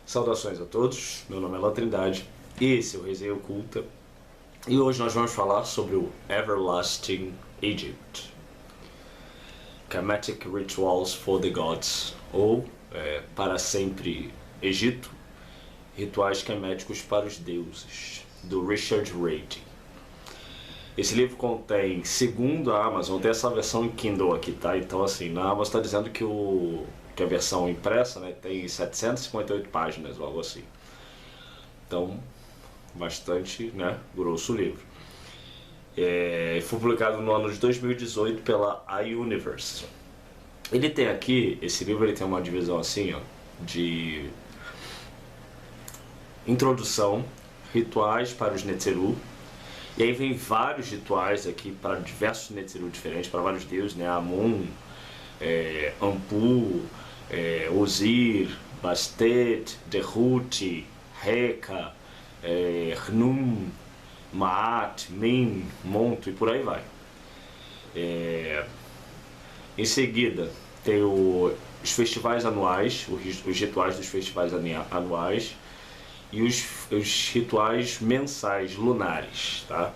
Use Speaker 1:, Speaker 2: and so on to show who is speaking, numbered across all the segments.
Speaker 1: Saudações a todos, meu nome é La Trindade, esse é o Resenha Oculta e hoje nós vamos falar sobre o Everlasting Egypt, Kemetic Rituals for the Gods, ou Para Sempre Egito, Rituais Keméticos para os Deuses, do Richard Rade. Esse livro contém, segundo a Amazon, tem essa versão em Kindle aqui, tá? Então assim, na Amazon está dizendo que a versão impressa, né, tem 758 páginas ou algo assim. Então, bastante, né, grosso o livro. Foi publicado no ano de 2018 pela iUniverse. Ele tem aqui, esse livro ele tem uma divisão assim, ó, de introdução, rituais para os Netzeru. E aí vem vários rituais aqui para diversos Netzeru diferentes, para vários deuses, né, Amun, Anpu, Osir, Bastet, Derut, Reka, Hnum, Maat, Min, Monto e por aí vai. Em seguida tem os festivais anuais, os rituais dos festivais anuais e os rituais mensais, lunares, tá?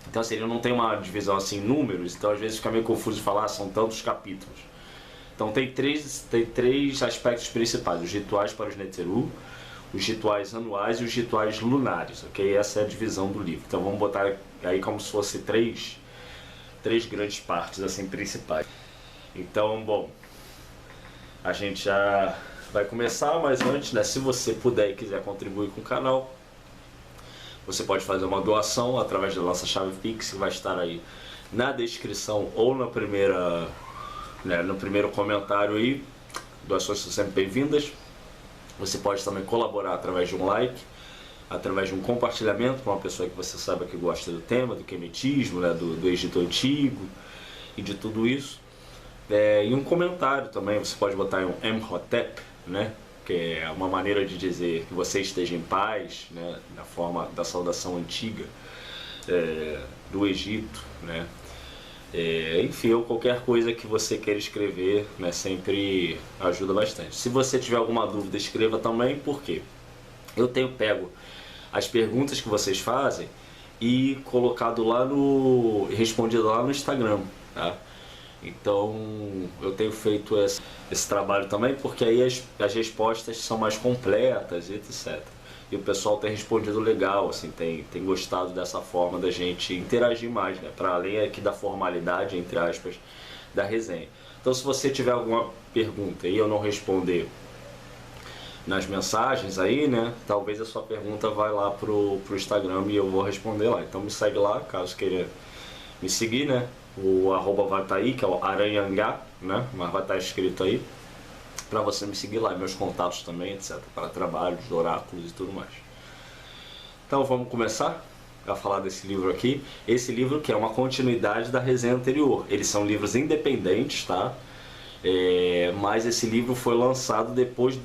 Speaker 1: Então assim, ele não tem uma divisão assim em números, então às vezes fica meio confuso de falar, são tantos capítulos. Então tem três aspectos principais: os rituais para os Netzeru, os rituais anuais e os rituais lunares, ok? Essa é a divisão do livro. Então vamos botar aí como se fosse três grandes partes assim principais. Então, bom, a gente já vai começar, mas antes, né, se você puder e quiser contribuir com o canal, você pode fazer uma doação através da nossa chave Pix, que vai estar aí na descrição ou na primeira, né, no primeiro comentário aí. Doações são sempre bem-vindas. Você pode também colaborar através de um like, através de um compartilhamento para uma pessoa que você saiba que gosta do tema, do quemetismo, né, do Egito Antigo e de tudo isso. E um comentário também, você pode botar em um Emhotep, né, que é uma maneira de dizer que você esteja em paz, né, na forma da saudação antiga do Egito, né. Enfim, ou qualquer coisa que você queira escrever, né, sempre ajuda bastante. Se você tiver alguma dúvida, escreva também, porque eu tenho pego as perguntas que vocês fazem e colocado lá respondido lá no Instagram, tá? Então eu tenho feito esse trabalho também, porque aí as respostas são mais completas e etc. E o pessoal tem respondido legal, assim, tem gostado dessa forma da gente interagir mais, né? Para além aqui da formalidade, entre aspas, da resenha. Então se você tiver alguma pergunta e eu não responder nas mensagens aí, né, talvez a sua pergunta vai lá pro Instagram e eu vou responder lá. Então me segue lá, caso queira me seguir, né? O arroba vai estar aí, que é o Aranhangá, né? Mas vai estar escrito aí para você me seguir lá, meus contatos também, etc, para trabalhos, oráculos e tudo mais. Então vamos começar a falar desse livro aqui. Esse livro que é uma continuidade da resenha anterior. Eles são livros independentes, tá? Mas esse livro foi lançado depois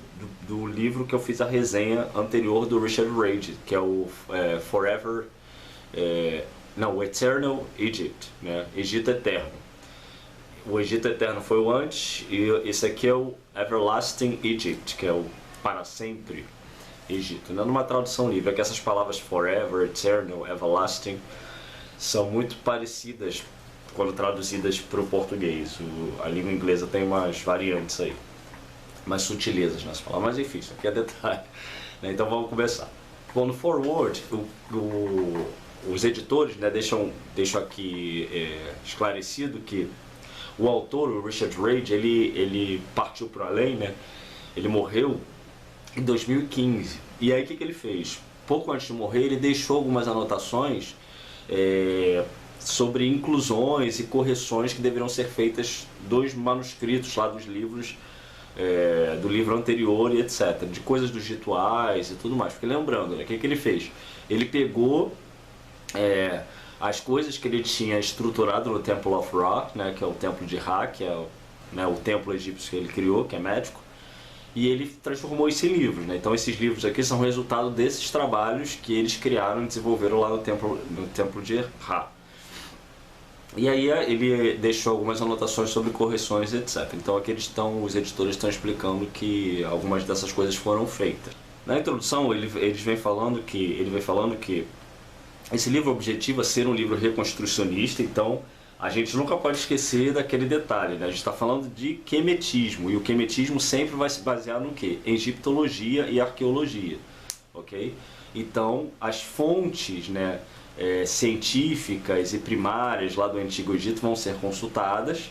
Speaker 1: do livro que eu fiz a resenha anterior do Richard Rade, que é o o Eternal Egypt, né? Egito Eterno. O Egito Eterno foi o antes, e esse aqui é o Everlasting Egypt, que é o para sempre Egito. Não numa tradução livre, é que essas palavras forever, eternal, everlasting são muito parecidas quando traduzidas para o português. A língua inglesa tem umas variantes aí, mais sutilezas nessa palavra, mas enfim, isso aqui é detalhe, né? Então vamos começar. Bom, no forward, os editores, né, deixam aqui esclarecido que o autor, o Richard Rade, ele partiu para além, né? Ele morreu em 2015. E aí o que ele fez? Pouco antes de morrer, ele deixou algumas anotações sobre inclusões e correções que deveriam ser feitas dos manuscritos lá dos livros, do livro anterior e etc. De coisas dos rituais e tudo mais. Porque lembrando, né, o que ele fez? Ele pegou as coisas que ele tinha estruturado no Temple of Ra, né, que é o templo de Ra, que é o templo egípcio que ele criou, que é médico, e ele transformou isso em livros, né? Então esses livros aqui são resultado desses trabalhos que eles criaram e desenvolveram lá no templo de Ra. E aí ele deixou algumas anotações sobre correções, etc. Então aqui os editores estão explicando que algumas dessas coisas foram feitas. Na introdução ele vem falando que esse livro objetiva ser um livro reconstrucionista, então a gente nunca pode esquecer daquele detalhe, né? A gente está falando de quemetismo, e o quemetismo sempre vai se basear no quê? Egiptologia e arqueologia, ok? Então, as fontes, né, científicas e primárias lá do Antigo Egito vão ser consultadas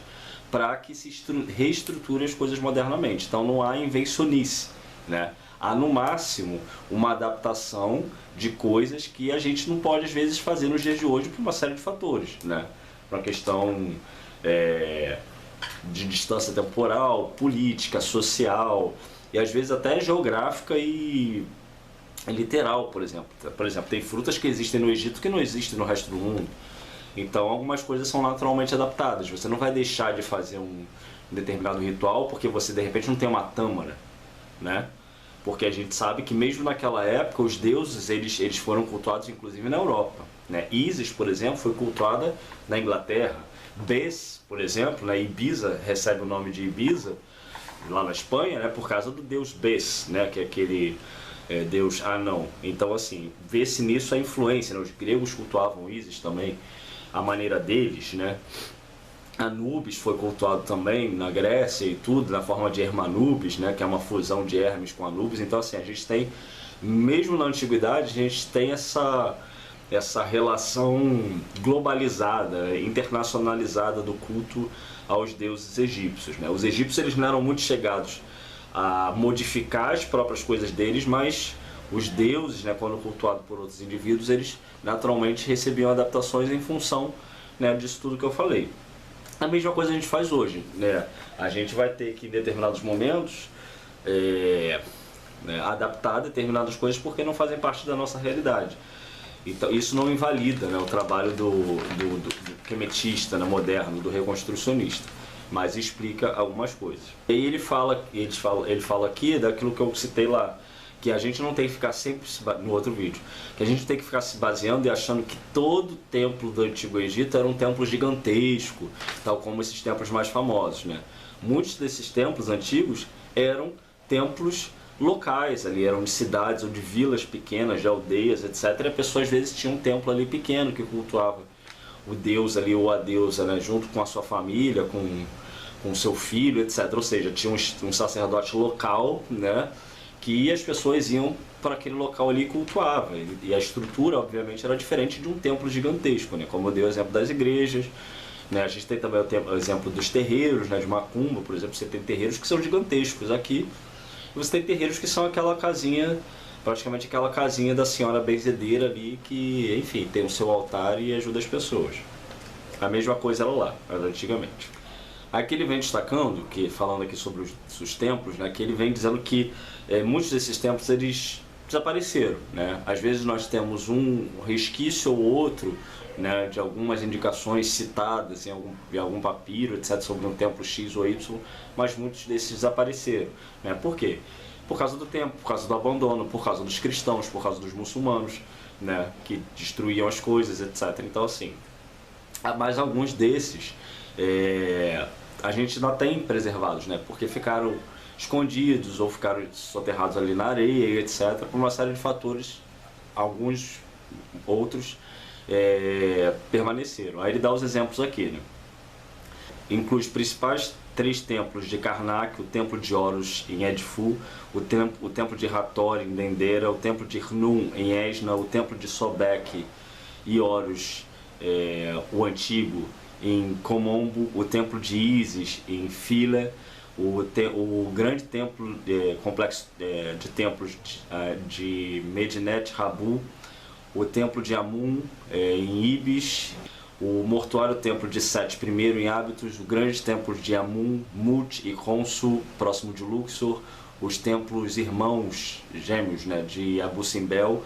Speaker 1: para que se reestruture as coisas modernamente. Então, não há invencionice, né? Há, no máximo, uma adaptação de coisas que a gente não pode, às vezes, fazer nos dias de hoje por uma série de fatores, né? Para uma questão de distância temporal, política, social e às vezes até geográfica e literal, por exemplo. Por exemplo, tem frutas que existem no Egito que não existem no resto do mundo. Então algumas coisas são naturalmente adaptadas. Você não vai deixar de fazer um determinado ritual porque você de repente não tem uma tâmara, né? Porque a gente sabe que mesmo naquela época os deuses eles foram cultuados inclusive na Europa, né? Ísis, por exemplo, foi cultuada na Inglaterra. Bes, por exemplo, né? Ibiza recebe o nome de Ibiza lá na Espanha, né? Por causa do deus Bes, né? Que é aquele deus anão. Então assim, vê-se nisso a influência, né? Os gregos cultuavam Ísis também, a maneira deles, né? Anubis foi cultuado também na Grécia e tudo, na forma de Hermanubis, né, que é uma fusão de Hermes com Anubis. Então assim, a gente tem, mesmo na antiguidade, a gente tem essa relação globalizada, internacionalizada do culto aos deuses egípcios, né? Os egípcios eles não eram muito chegados a modificar as próprias coisas deles, mas os deuses, né, quando cultuados por outros indivíduos, eles naturalmente recebiam adaptações em função, né, disso tudo que eu falei. A mesma coisa a gente faz hoje, né? A gente vai ter que, em determinados momentos, adaptar determinadas coisas porque não fazem parte da nossa realidade. Então, isso não invalida, né, o trabalho do quemetista, né, moderno, do reconstrucionista, mas explica algumas coisas. E aí ele fala aqui daquilo que eu citei lá, que a gente não tem que ficar sempre, no outro vídeo, que a gente tem que ficar se baseando e achando que todo templo do Antigo Egito era um templo gigantesco, tal como esses templos mais famosos, né? Muitos desses templos antigos eram templos locais ali, eram de cidades ou de vilas pequenas, de aldeias, etc. E a pessoa às vezes tinha um templo ali pequeno que cultuava o deus ali ou a deusa, né? Junto com a sua família, com seu filho, etc. Ou seja, tinha um sacerdote local, né? Que as pessoas iam para aquele local ali e cultuavam. E a estrutura, obviamente, era diferente de um templo gigantesco, né? Como eu dei o exemplo das igrejas, né? A gente tem também o exemplo dos terreiros, né? De Macumba, por exemplo, você tem terreiros que são gigantescos aqui, e você tem terreiros que são aquela casinha, praticamente aquela casinha da senhora benzedeira ali, que, enfim, tem o seu altar e ajuda as pessoas. A mesma coisa era lá, era antigamente. Aqui ele vem destacando, que falando aqui sobre os templos, né, que ele vem dizendo que muitos desses templos eles desapareceram, né? Às vezes nós temos um resquício ou outro, né, de algumas indicações citadas em algum papiro, etc, sobre um templo X ou Y, mas muitos desses desapareceram, né? Por quê? Por causa do tempo, por causa do abandono, por causa dos cristãos, por causa dos muçulmanos, né, que destruíam as coisas, etc. Então assim, mas alguns desses a gente ainda tem preservados, né? Porque ficaram escondidos ou ficaram soterrados ali na areia, etc. Por uma série de fatores, alguns outros permaneceram. Aí ele dá os exemplos aqui, né? Inclui os principais 3 templos de Karnak, o templo de Horus em Edfu, o templo de Hathor em Dendera, o templo de Rnum em Esna, o templo de Sobek e Horus, o antigo, em Komombo, o templo de Ísis em Fila, o grande templo, complexo de templos de Medinet Habu, o templo de Amun em Ibis, o mortuário templo de Sete I em Abydos, o grande templo de Amun, Mut e Khonsu, próximo de Luxor, os templos irmãos gêmeos, né, de Abu Simbel,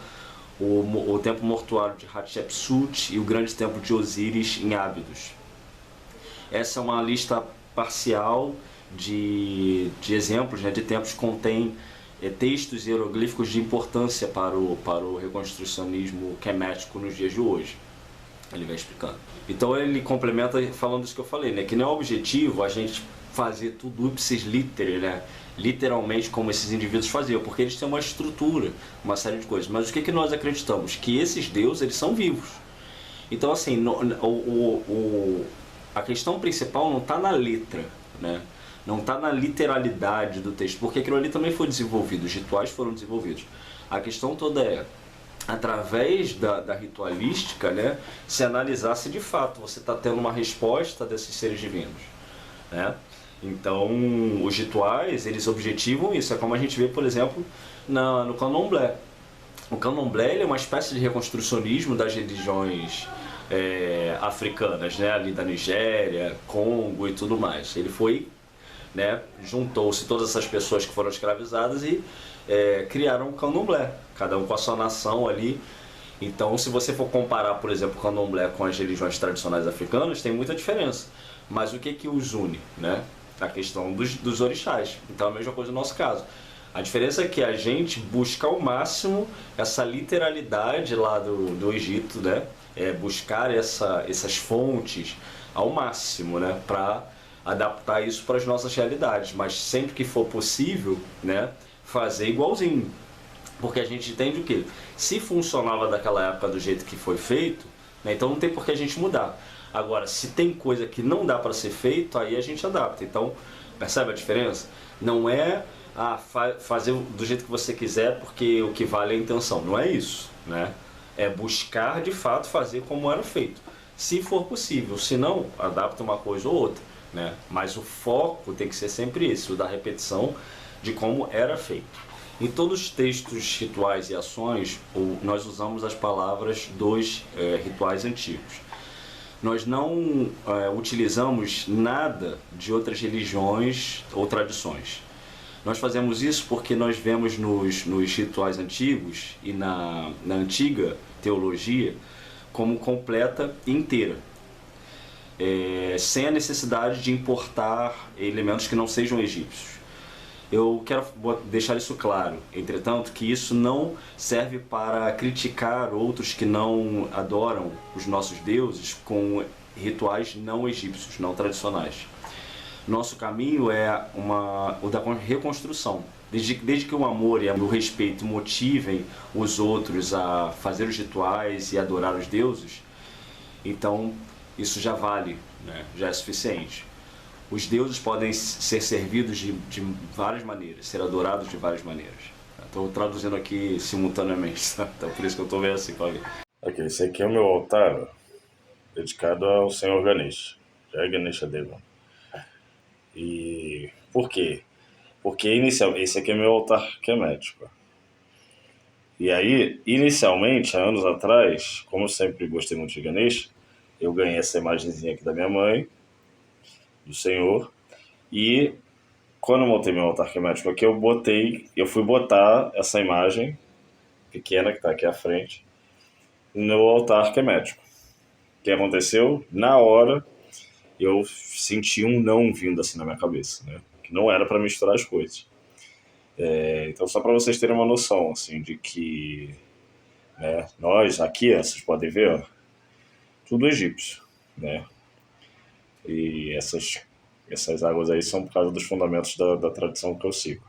Speaker 1: o templo mortuário de Hatshepsut e o grande templo de Osíris em Abydos. Essa é uma lista parcial de exemplos, né, de templos que contém textos hieroglíficos de importância para o reconstrucionismo quemético nos dias de hoje. Ele vai explicando. Então ele complementa falando isso que eu falei, né? Que não é objetivo a gente fazer tudo ipsis literi, né? Literalmente como esses indivíduos faziam, porque eles têm uma estrutura, uma série de coisas. Mas o que nós acreditamos? Que esses deuses, eles são vivos. Então, assim, a questão principal não está na letra, né? Não está na literalidade do texto, porque aquilo ali também foi desenvolvido, os rituais foram desenvolvidos. A questão toda é, através da ritualística, né, se analisar se de fato você está tendo uma resposta desses seres divinos, né? Então, os rituais, eles objetivam isso. É como a gente vê, por exemplo, no candomblé. O candomblé ele é uma espécie de reconstrucionismo das religiões africanas, né, ali da Nigéria, Congo e tudo mais. Ele foi, né, juntou-se todas essas pessoas que foram escravizadas e criaram o candomblé, cada um com a sua nação ali. Então, se você for comparar, por exemplo, o candomblé com as religiões tradicionais africanas, tem muita diferença. Mas o que os une, né? A questão dos orixás. Então, é a mesma coisa no nosso caso. A diferença é que a gente busca ao máximo essa literalidade lá do Egito, né? Buscar essas fontes ao máximo, né? Para adaptar isso para as nossas realidades. Mas sempre que for possível, né? Fazer igualzinho. Porque a gente entende o quê? Se funcionava daquela época do jeito que foi feito, né? Então não tem por que a gente mudar. Agora, se tem coisa que não dá para ser feito, aí a gente adapta. Então, percebe a diferença? Não é fazer do jeito que você quiser, porque o que vale é a intenção. Não é isso, né? É buscar, de fato, fazer como era feito. Se for possível. Se não, adapta uma coisa ou outra, né? Mas o foco tem que ser sempre esse, o da repetição de como era feito. Em todos os textos, rituais e ações, nós usamos as palavras dos rituais antigos. Nós não utilizamos nada de outras religiões ou tradições. Nós fazemos isso porque nós vemos nos rituais antigos e na antiga teologia como completa e inteira, sem a necessidade de importar elementos que não sejam egípcios. Eu quero deixar isso claro, entretanto, que isso não serve para criticar outros que não adoram os nossos deuses com rituais não egípcios, não tradicionais. Nosso caminho é o da reconstrução. Desde que o amor e o respeito motivem os outros a fazer os rituais e adorar os deuses, então isso já vale, né? Já é suficiente. Os deuses podem ser servidos de várias maneiras, ser adorados de várias maneiras. Estou traduzindo aqui simultaneamente, tá? Então por isso que eu estou vendo assim, Paulinho.
Speaker 2: Ok, esse aqui é o meu altar, dedicado ao Senhor Ganesha. Jai Ganesha Deva. E por quê? Porque esse aqui é meu altar kemético. E aí, inicialmente, há anos atrás, como eu sempre gostei muito de Ganesha, eu ganhei essa imagenzinha aqui da minha mãe, do Senhor, e quando eu montei meu altar kemético aqui, eu fui botar essa imagem pequena que está aqui à frente no altar kemético. O que aconteceu? Na hora, eu senti um não vindo assim na minha cabeça, né? Que não era para misturar as coisas. Então, só para vocês terem uma noção, assim, de que, né, nós aqui, vocês podem ver, ó, tudo egípcio, né? E essas águas aí são por causa dos fundamentos da tradição que eu sigo.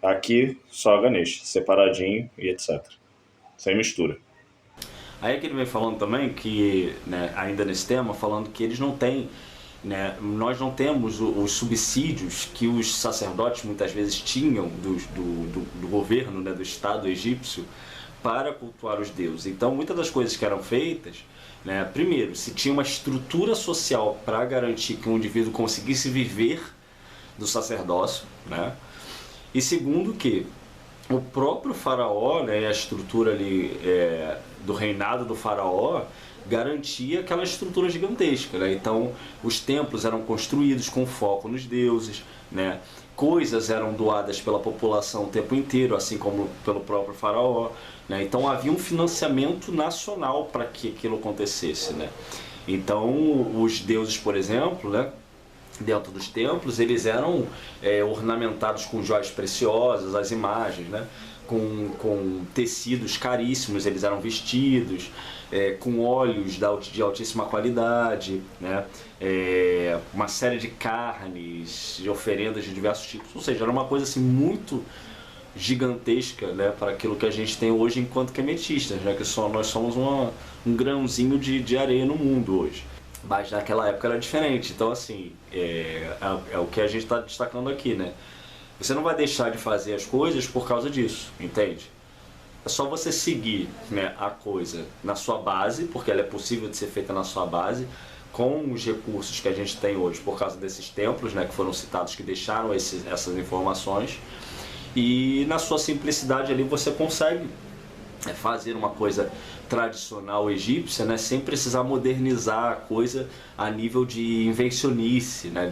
Speaker 2: Aqui, só Ganesha, separadinho e etc. Sem mistura.
Speaker 1: Aí é que ele vem falando também que, né, ainda nesse tema, falando que eles não têm, né, nós não temos os subsídios que os sacerdotes muitas vezes tinham do governo, né, do Estado egípcio, para cultuar os deuses. Então, muitas das coisas que eram feitas, né, primeiro, se tinha uma estrutura social para garantir que um indivíduo conseguisse viver do sacerdócio, né, e segundo que o próprio faraó, né, a estrutura ali do reinado do faraó garantia aquela estrutura gigantesca, né? Então os templos eram construídos com foco nos deuses, né? Coisas eram doadas pela população o tempo inteiro, assim como pelo próprio faraó, né? Então havia um financiamento nacional para que aquilo acontecesse, né? Então os deuses, por exemplo, né, dentro dos templos, eles eram ornamentados com joias preciosas, as imagens, né? com tecidos caríssimos, eles eram vestidos, com óleos de altíssima qualidade, né? Uma série de carnes, de oferendas de diversos tipos, ou seja, era uma coisa assim muito gigantesca, né, para aquilo que a gente tem hoje enquanto quemetistas, né, que nós somos um grãozinho de areia no mundo hoje. Mas naquela época era diferente, então assim, é o que a gente está destacando aqui, né? Você não vai deixar de fazer as coisas por causa disso, entende? É só você seguir, né, a coisa na sua base, porque ela é possível de ser feita na sua base, com os recursos que a gente tem hoje por causa desses templos, né, que foram citados, que deixaram essas informações, e na sua simplicidade ali você consegue fazer uma coisa tradicional egípcia, né, sem precisar modernizar a coisa a nível de invencionice, né,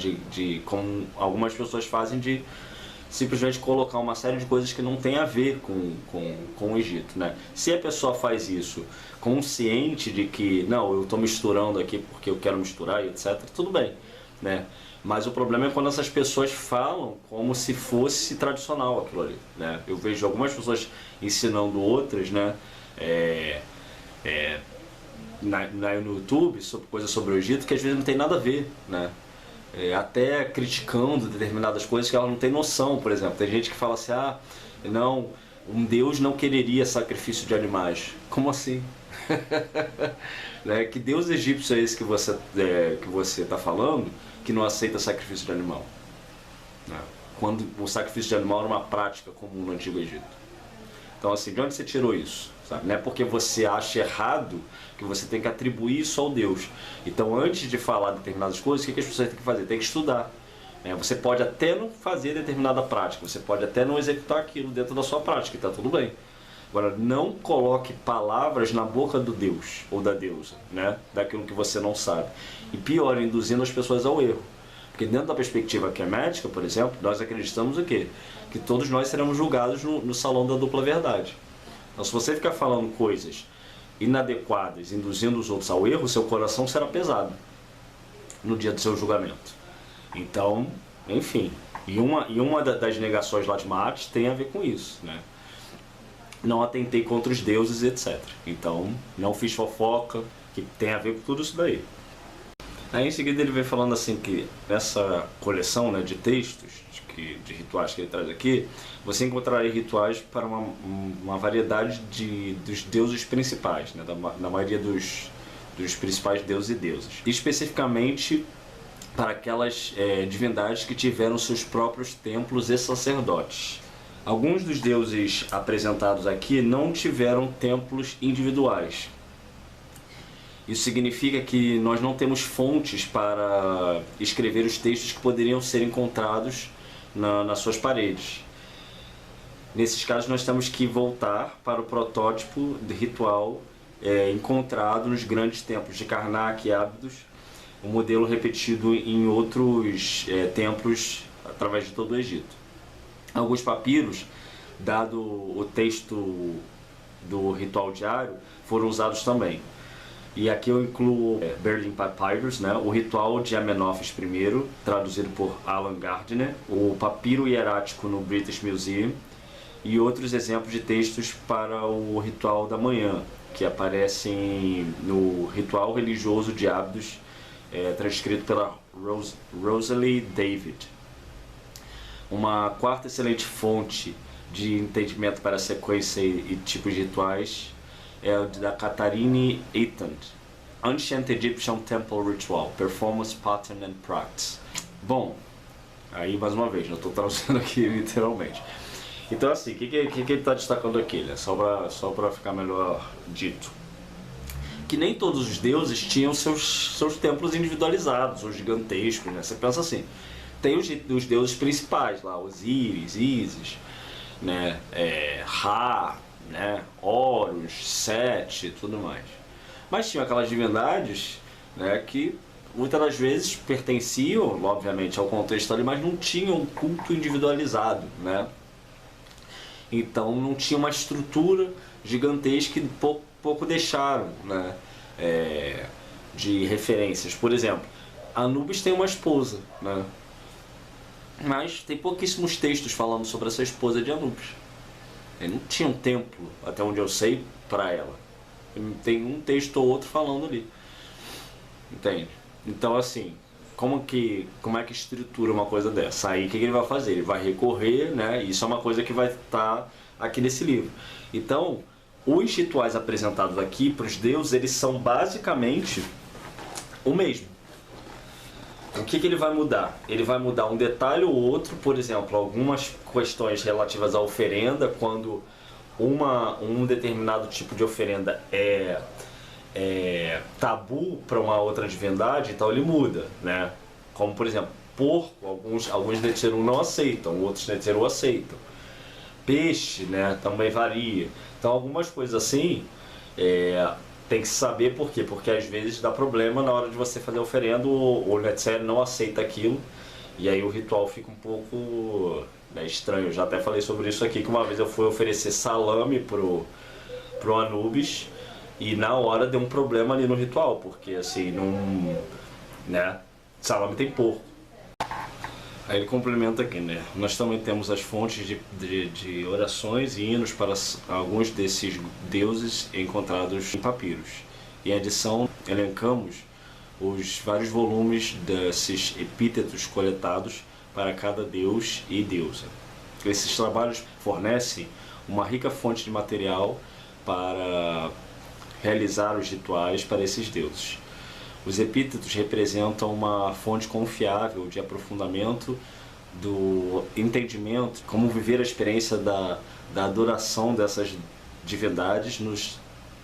Speaker 1: como algumas pessoas fazem, de simplesmente colocar uma série de coisas que não tem a ver com o Egito, né? Se a pessoa faz isso consciente de que, não, eu estou misturando aqui porque eu quero misturar e etc., tudo bem, né? Mas o problema é quando essas pessoas falam como se fosse tradicional aquilo ali, né? Eu vejo algumas pessoas ensinando outras, né? No YouTube, sobre coisas sobre o Egito, que às vezes não tem nada a ver, né? Até criticando determinadas coisas que ela não tem noção. Por exemplo, tem gente que fala assim, não, um Deus não quereria sacrifício de animais. Como assim? Né? Que Deus egípcio é esse que você está falando, que não aceita sacrifício de animal? Né? Quando o sacrifício de animal era uma prática comum no Antigo Egito. Então assim, de onde você tirou isso? Sabe? Não é porque você acha errado que você tem que atribuir isso ao Deus. Então, antes de falar determinadas coisas, o que as pessoas têm que fazer? Tem que estudar. Você pode até não fazer determinada prática, você pode até não executar aquilo dentro da sua prática, e está tudo bem. Agora, não coloque palavras na boca do Deus ou da deusa, né? Daquilo que você não sabe. E pior, induzindo as pessoas ao erro. Porque dentro da perspectiva quemética, por exemplo, nós acreditamos o quê? Que todos nós seremos julgados no salão da dupla verdade. Então, se você ficar falando coisas inadequadas, induzindo os outros ao erro, seu coração será pesado no dia do seu julgamento. Então, enfim, e uma das negações lá de Maates tem a ver com isso, né? Não atentei contra os deuses, etc. Então, não fiz fofoca, que tem a ver com tudo isso daí. Aí em seguida ele vem falando assim que nessa coleção, né, de textos, de rituais que ele traz aqui, você encontrará rituais para uma variedade dos deuses principais, né, da maioria dos principais deuses e deusas. Especificamente para aquelas divindades que tiveram seus próprios templos e sacerdotes. Alguns dos deuses apresentados aqui não tiveram templos individuais. Isso significa que nós não temos fontes para escrever os textos que poderiam ser encontrados nas suas paredes. Nesses casos, nós temos que voltar para o protótipo de ritual encontrado nos grandes templos de Karnak e Abydos, um modelo repetido em outros templos através de todo o Egito. Alguns papiros, dado o texto do ritual diário, foram usados também. E aqui eu incluo Berlin Papyrus, né, o ritual de Amenófis I, traduzido por Alan Gardner, o papiro hierático no British Museum, e outros exemplos de textos para o ritual da manhã, que aparecem no ritual religioso de Abydos, transcrito pela Rosalie David. Uma quarta excelente fonte de entendimento para a sequência e tipos de rituais é o da Catharine Eitan, Ancient Egyptian Temple Ritual, Performance, Pattern and Practice. Bom, aí mais uma vez, eu estou traduzindo aqui literalmente. Então assim, o que ele está destacando aqui, né? Só para ficar melhor dito. Que nem todos os deuses tinham seus templos individualizados, ou gigantescos, né? Você pensa assim, tem os deuses principais lá, Osíris, Ísis, né? Ra, né? Horus, Sete e tudo mais. Mas tinha aquelas divindades, né, que muitas das vezes pertenciam, obviamente, ao contexto ali, mas não tinham um culto individualizado, né? Então não tinha uma estrutura gigantesca que pouco deixaram, né, de referências. Por exemplo, Anubis tem uma esposa, né? Mas tem pouquíssimos textos falando sobre essa esposa de Anubis. Não tinha um templo, até onde eu sei, para ela. Tem um texto ou outro falando ali. Entende? Então, assim, como é que estrutura uma coisa dessa? Aí, o que ele vai fazer? Ele vai recorrer, né? Isso é uma coisa que vai estar aqui nesse livro. Então, os rituais apresentados aqui para os deuses, eles são basicamente o mesmo. O que ele vai mudar? Ele vai mudar um detalhe ou outro, por exemplo, algumas questões relativas à oferenda, quando um determinado tipo de oferenda é tabu para uma outra divindade, então ele muda, né? Como, por exemplo, porco, alguns Netzeru não aceitam, outros Netzeru aceitam. Peixe, né, também varia. Então, algumas coisas assim, tem que saber por quê. Porque às vezes dá problema na hora de você fazer a oferenda, o Netzer não aceita aquilo, e aí o ritual fica um pouco, né, estranho. Eu já até falei sobre isso aqui, que uma vez eu fui oferecer salame pro Anubis, e na hora deu um problema ali no ritual, porque assim, não, né, salame tem porco. Aí ele complementa aqui, né? Nós também temos as fontes de orações e hinos para alguns desses deuses encontrados em papiros. Em adição, elencamos os vários volumes desses epítetos coletados para cada deus e deusa. Esses trabalhos fornecem uma rica fonte de material para realizar os rituais para esses deuses. Os epítetos representam uma fonte confiável de aprofundamento do entendimento, como viver a experiência da adoração dessas divindades nos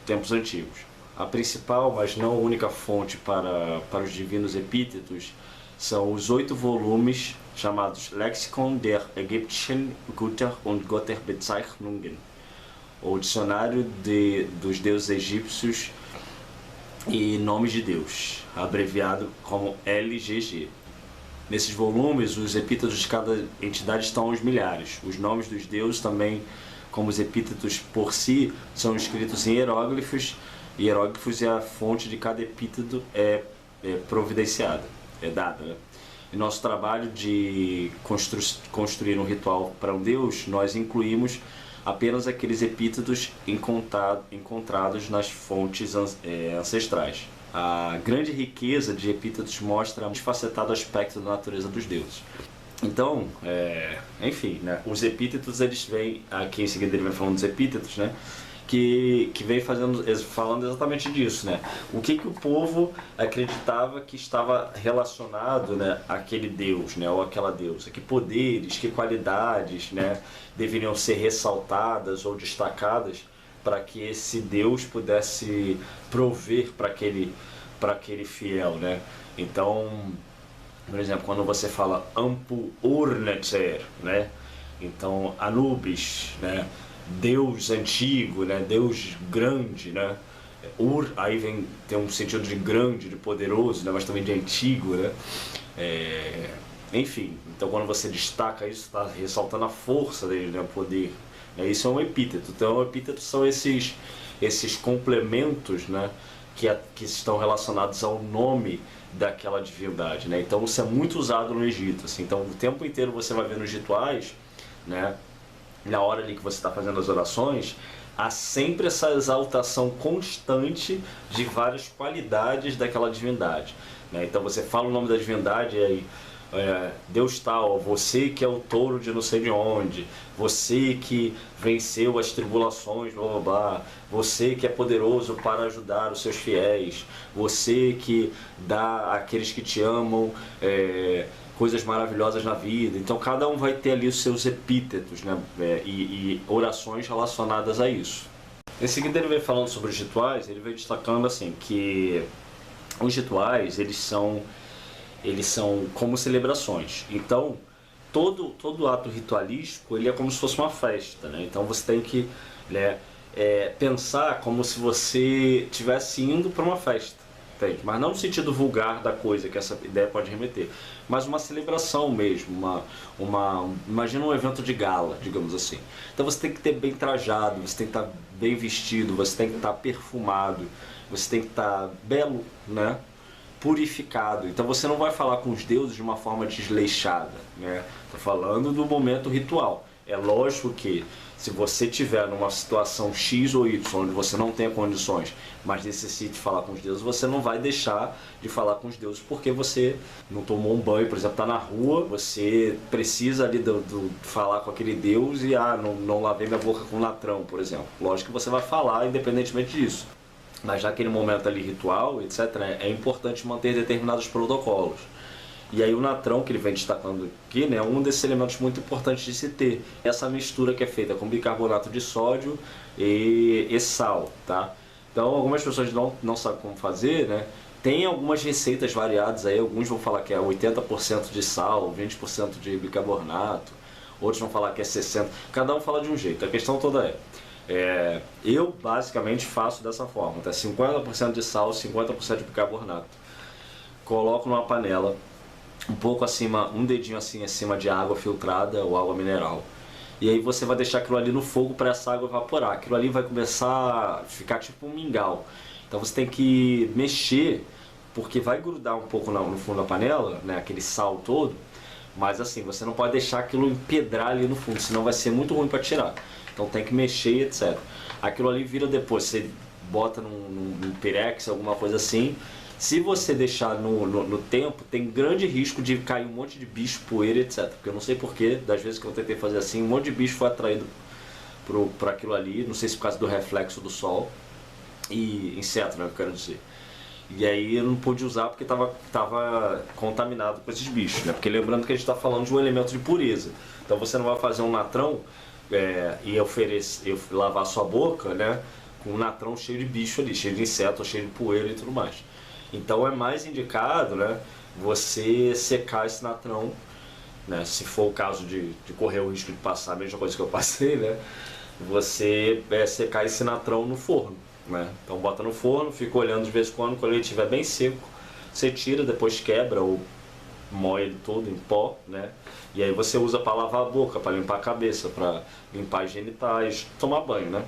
Speaker 1: tempos antigos. A principal, mas não única fonte para os divinos epítetos são os 8 volumes chamados Lexikon der Ägyptischen Götter und Götterbezeichnungen, ou Dicionário dos Deuses Egípcios e Nomes de Deus, abreviado como LGG. Nesses volumes, os epítetos de cada entidade estão aos milhares. Os nomes dos deuses também, como os epítetos por si, são escritos em hieróglifos, e a fonte de cada epíteto é providenciada, é dada, né? Em nosso trabalho de construir um ritual para um deus, nós incluímos apenas aqueles epítetos encontrados nas fontes ancestrais. A grande riqueza de epítetos mostra um facetado aspecto da natureza dos deuses. Então, enfim, né, os epítetos, eles vêm, aqui em seguida ele vem falando dos epítetos, né, que vem falando exatamente disso, né? O que o povo acreditava que estava relacionado, né, àquele deus, né, ou àquela deusa, que poderes, que qualidades, né, deveriam ser ressaltadas ou destacadas para que esse deus pudesse prover para aquele fiel, né? Então, por exemplo, quando você fala Ampu Urnetzer, né? Então, Anubis, né? Deus antigo, né? Deus grande, né? Aí tem um sentido de grande, de poderoso, né? Mas também de antigo, né? Enfim, então quando você destaca isso, está ressaltando a força dele, né? O poder. Isso é um epíteto. Então, epítetos são esses complementos, né? Que estão relacionados ao nome daquela divindade, né? Então, isso é muito usado no Egito. Assim. Então, o tempo inteiro você vai ver nos rituais, né? Na hora ali que você está fazendo as orações, há sempre essa exaltação constante de várias qualidades daquela divindade, né? Então você fala o nome da divindade e aí Deus tal, você que é o touro de não sei de onde, você que venceu as tribulações, blá blá blá, você que é poderoso para ajudar os seus fiéis, você que dá àqueles que te amam coisas maravilhosas na vida. Então cada um vai ter ali os seus epítetos, né? E orações relacionadas a isso. Em seguida ele vem falando sobre os rituais, ele vem destacando assim que os rituais eles são como celebrações. Então todo ato ritualístico ele é como se fosse uma festa, né? Então você tem que, né, pensar como se você estivesse indo para uma festa. Entende? Mas não no sentido vulgar da coisa que essa ideia pode remeter, mas uma celebração mesmo, imagina um evento de gala, digamos assim. Então você tem que ter bem trajado, você tem que estar bem vestido, você tem que estar perfumado, você tem que estar belo, né? Purificado. Então você não vai falar com os deuses de uma forma desleixada, né? Tô falando do momento ritual. É lógico que se você tiver numa situação X ou Y, onde você não tenha condições, mas necessite falar com os deuses, você não vai deixar de falar com os deuses porque você não tomou um banho, por exemplo, está na rua, você precisa ali falar com aquele deus e não lavei minha boca com latrão, por exemplo. Lógico que você vai falar independentemente disso. Mas naquele momento ali ritual, etc., é importante manter determinados protocolos. E aí o natrão, que ele vem destacando aqui, né, é um desses elementos muito importantes de se ter. Essa mistura que é feita com bicarbonato de sódio e sal, tá? Então algumas pessoas não sabem como fazer, né? Tem algumas receitas variadas aí, alguns vão falar que é 80% de sal, 20% de bicarbonato, outros vão falar que é 60%, cada um fala de um jeito, a questão toda eu basicamente faço dessa forma, tá? 50% de sal, 50% de bicarbonato. Coloco numa panela, um pouco acima, um dedinho assim acima de água filtrada ou água mineral. E aí você vai deixar aquilo ali no fogo para essa água evaporar. Aquilo ali vai começar a ficar tipo um mingau. Então você tem que mexer, porque vai grudar um pouco no fundo da panela, né, aquele sal todo. Mas assim, você não pode deixar aquilo empedrar ali no fundo, senão vai ser muito ruim para tirar. Então tem que mexer, etc. Aquilo ali vira depois, você bota num pirex, alguma coisa assim. Se você deixar no tempo, tem grande risco de cair um monte de bicho, poeira, etc. Porque eu não sei porquê, das vezes que eu tentei fazer assim, um monte de bicho foi atraído para aquilo ali. Não sei se por causa do reflexo do sol. E inseto, né, eu quero dizer. E aí eu não pude usar porque estava contaminado com esses bichos, né? Porque lembrando que a gente está falando de um elemento de pureza. Então você não vai fazer um natrão e lavar sua boca, né, com um natrão cheio de bicho ali, cheio de inseto, cheio de poeira e tudo mais. Então é mais indicado, né, você secar esse natrão, né, se for o caso de correr o risco de passar a mesma coisa que eu passei, né, você secar esse natrão no forno, né. Então bota no forno, fica olhando de vez em quando ele estiver bem seco, você tira, depois quebra ou moe ele todo em pó, né, e aí você usa para lavar a boca, para limpar a cabeça, para limpar as genitais, tomar banho, né.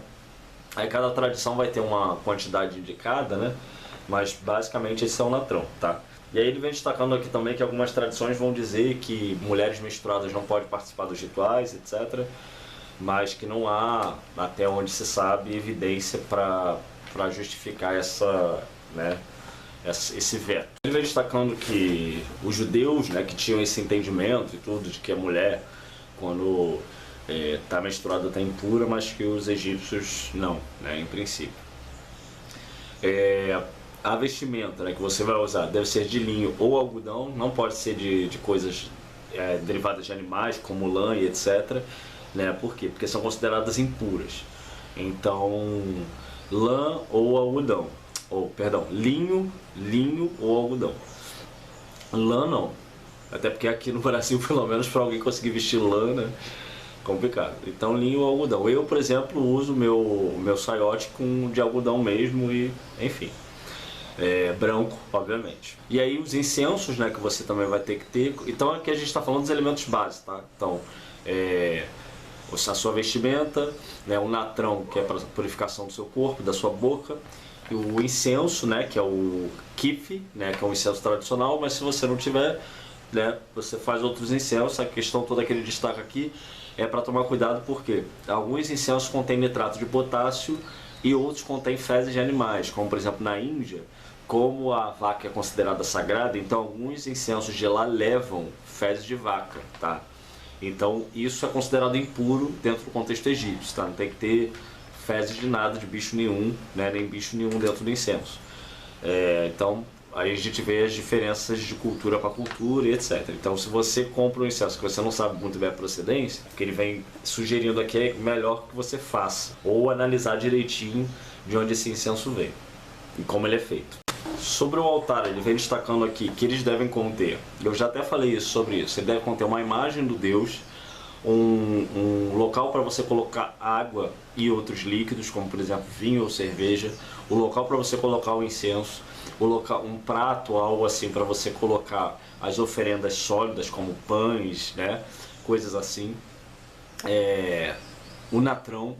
Speaker 1: Aí cada tradição vai ter uma quantidade indicada, né, mas basicamente esse é o natrão, tá? E aí ele vem destacando aqui também que algumas tradições vão dizer que mulheres menstruadas não podem participar dos rituais, etc. Mas que não há, até onde se sabe, evidência para justificar esse veto. Ele vem destacando que os judeus, né, que tinham esse entendimento e tudo, de que a mulher, quando está menstruada, está impura, mas que os egípcios não, né, em princípio. A vestimenta, né, que você vai usar deve ser de linho ou algodão, não pode ser de coisas derivadas de animais, como lã e etc. Né? Por quê? Porque são consideradas impuras. Então, lã ou algodão, linho ou algodão. Lã não, até porque aqui no Brasil, pelo menos para alguém conseguir vestir lã, né, complicado. Então linho ou algodão. Eu, por exemplo, uso meu saiote de algodão mesmo e, enfim. Branco, obviamente. E aí os incensos, né, que você também vai ter que ter. Então aqui a gente está falando dos elementos básicos, tá? Então, a sua vestimenta, né, o natrão, que é para a purificação do seu corpo, da sua boca, e o incenso, né, que é o kife, né, que é um incenso tradicional, mas se você não tiver, né, você faz outros incensos. A questão toda que ele destaca aqui é para tomar cuidado, porque alguns incensos contêm nitrato de potássio e outros contêm fezes de animais, como por exemplo na Índia. Como a vaca é considerada sagrada, então alguns incensos de lá levam fezes de vaca, tá? Então isso é considerado impuro dentro do contexto egípcio, tá? Não tem que ter fezes de nada, de bicho nenhum, né? Nem bicho nenhum dentro do incenso. Então aí a gente vê as diferenças de cultura para cultura e etc. Então se você compra um incenso que você não sabe muito bem a procedência, o que ele vem sugerindo aqui é melhor que você faça, ou analisar direitinho de onde esse incenso vem e como ele é feito. Sobre o altar, ele vem destacando aqui que eles devem conter, eu já até falei sobre isso, ele deve conter uma imagem do Deus, um local para você colocar água e outros líquidos, como por exemplo vinho ou cerveja, o local para você colocar o incenso, um prato, algo assim para você colocar as oferendas sólidas, como pães, né, coisas assim, o natrão,